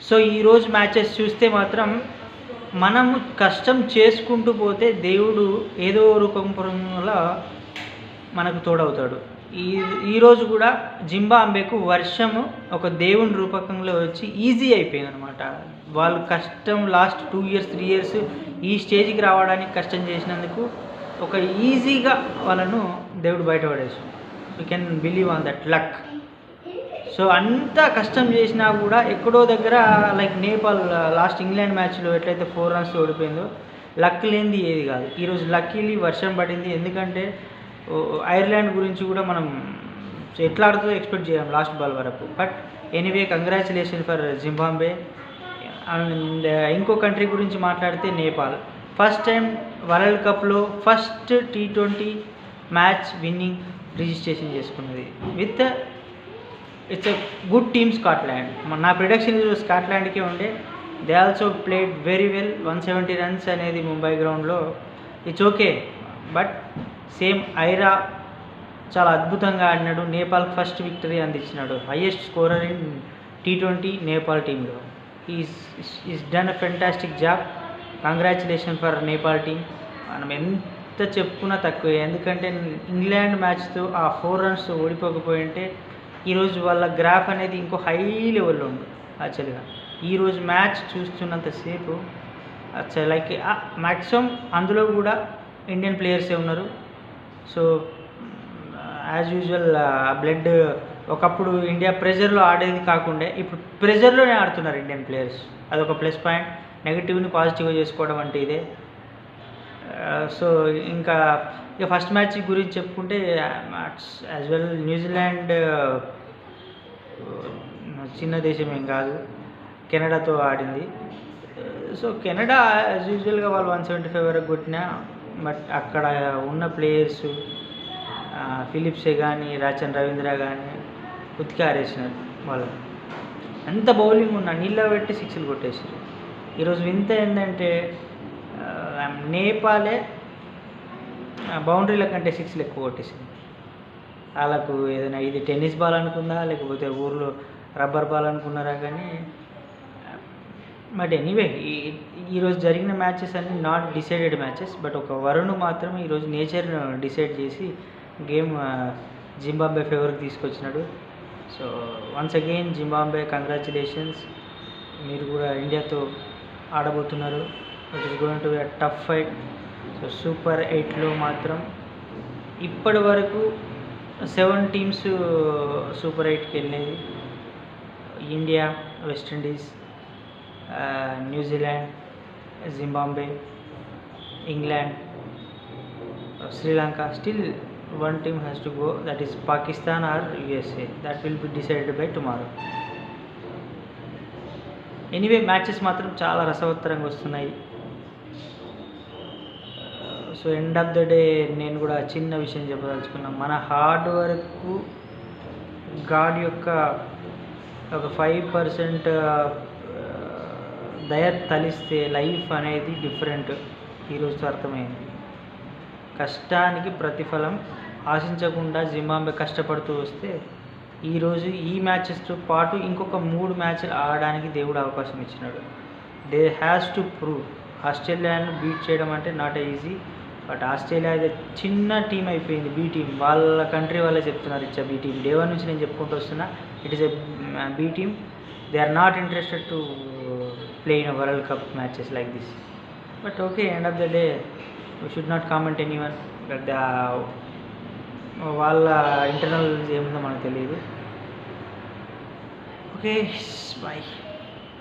So ఈరోజు matches చూస్తే మాత్రం మనము కష్టం చేసుకుంటూ పోతే దేవుడు ఏదో రూపంలో మనకు తోడవుతాడు. ఈరోజు కూడా జింబాబ్వేకు వర్షము ఒక దేవుని రూపకంలో వచ్చి ఈజీ అయిపోయిందనమాట. వాళ్ళు కష్టం లాస్ట్ 2 years 3 years ఈ స్టేజ్కి రావడానికి కష్టం చేసినందుకు ఒక ఈజీగా వాళ్ళను దేవుడు బయటపడేసాడు. You can believe on that luck. So అంత కష్టం చేసినా కూడా ఎక్కడో దగ్గర లైక్ నేపాల్ లాస్ట్ ఇంగ్లాండ్ మ్యాచ్లో ఎట్లయితే 4 runs ఓడిపోయిందో, లక్ లేనిది ఏది కాదు. ఈరోజు లక్కీలీ వర్షం పడింది. ఎందుకంటే ఐర్లాండ్ గురించి కూడా మనం ఎట్లా ఆడుతుందో ఎక్స్పెక్ట్ చేయాలి లాస్ట్ బాల్ వరకు. But anyway congratulation for Zimbabwe. And ఇంకో కంట్రీ గురించి మాట్లాడితే నేపాల్. ఫస్ట్ టైం వరల్డ్ కప్లో first T20 match winning registration చేసుకున్నది with it's a good team Scotland. నా ప్రిడిక్షన్ స్కాట్లాండ్కే ఉండే. They also played very well. 170 runs అనేది ముంబై గ్రౌండ్లో it's okay. But same Airee చాలా అద్భుతంగా ఆడినాడు. నేపాల్ ఫస్ట్ విక్టరీ అందించినాడు. Highest scorer in T20 Nepal టీంలో. Is done a fantastic job. Congratulation for Nepal team. మనం ఎంత చెప్పుకున్నా తక్కువే. ఎందుకంటే ఇంగ్లాండ్ మ్యాచ్తో ఆ 4 runs ఓడిపోకపోయింటే ఈరోజు వాళ్ళ గ్రాఫ్ అనేది ఇంకో హై లెవెల్లో ఉంది యాక్చువల్గా. ఈరోజు మ్యాచ్ చూస్తున్నంతసేపు లైక్ మ్యాక్సిమం అందులో కూడా ఇండియన్ ప్లేయర్సే ఉన్నారు. సో యాజ్ యూజువల్ బ్లడ్ ఒకప్పుడు ఇండియా ప్రెజర్లో ఆడేది కాకుండా ఇప్పుడు ప్రెజర్లోనే ఆడుతున్నారు ఇండియన్ ప్లేయర్స్. అదొక ప్లస్ పాయింట్. నెగిటివ్ని పాజిటివ్గా చేసుకోవడం అంటే ఇదే. సో ఇంకా ఫస్ట్ మ్యాచ్ గురించి చెప్పుకుంటే యాజ్ వెల్ న్యూజిలాండ్ చిన్న దేశం ఏం కాదు, కెనడాతో ఆడింది. సో కెనడా యాజ్ యూజువల్గా వాళ్ళు 175 వరకు కొట్టినా, బట్ అక్కడ ఉన్న ప్లేయర్స్ ఫిలిప్సే కానీ రాచన్ రవీంద్ర కానీ ఉతికి ఆరేసినారు వాళ్ళు. అంత బౌలింగ్ ఉన్నా నీళ్ళ పెట్టి 6లు కొట్టేసారు. ఈరోజు వింత ఏంటంటే నేపాలే బౌండరీల కంటే 6లు ఎక్కువ కొట్టేసింది. వాళ్ళకు ఏదైనా ఇది టెన్నిస్ బాల్ అనుకుందా లేకపోతే ఊర్లో రబ్బర్ బాల్ అనుకున్నారా కానీ. బట్ ఎనీవే ఈరోజు జరిగిన మ్యాచెస్ అన్నీ నాట్ డిసైడెడ్ మ్యాచెస్. బట్ ఒక వరుణ్ మాత్రం ఈరోజు నేచర్ డిసైడ్ చేసి గేమ్ జింబాబ్వే ఫేవర్కి తీసుకొచ్చినాడు. So once again Zimbabwe congratulations. మీరు కూడా ఇండియాతో ఆడబోతున్నారు. It is going to be a tough fight. So super 8లో మాత్రం ఇప్పటి వరకు 7 టీమ్స్ సూపర్ 8కి వెళ్ళినాయి. India, West Indies, New Zealand, Zimbabwe, England, Sri Lanka. Still one team has to go, that is Pakistan or USA. That will be decided by tomorrow. Anyway matches మాత్రం చాలా రసవత్తరంగా వస్తున్నాయి. So end of the day నేను కూడా చిన్న విషయం చెప్పదలుచుకున్నాను. మన హార్డ్ వర్క్ గాడ్ యొక్క ఒక 5% దయ తలిస్తే లైఫ్ అనేది డిఫరెంట్. ఈరోజు అర్థమైంది. కష్టానికి ప్రతిఫలం ఆశించకుండా జింబాబ్వే కష్టపడుతూ వస్తే ఈరోజు ఈ మ్యాచెస్తో పాటు ఇంకొక 3 మ్యాచ్లు ఆడడానికి దేవుడు అవకాశం ఇచ్చినాడు. They has to prove. ఆస్ట్రేలియాను బీట్ చేయడం అంటే నాట్ ఈజీ. బట్ ఆస్ట్రేలియా ఇది చిన్న టీం అయిపోయింది. Be team. వాళ్ళ కంట్రీ వాళ్ళే చెప్తున్నారు ఇట్స్ బీ టీం. డే 1 నుంచి నేను చెప్పుకుంటూ వస్తున్నా it is a B team. They are not interested to play in World Cup matches like this. But okay, end of the day we should not comment anyone. But వాళ్ళ internal ఏముందో మనకు తెలియదు. Okay, bye.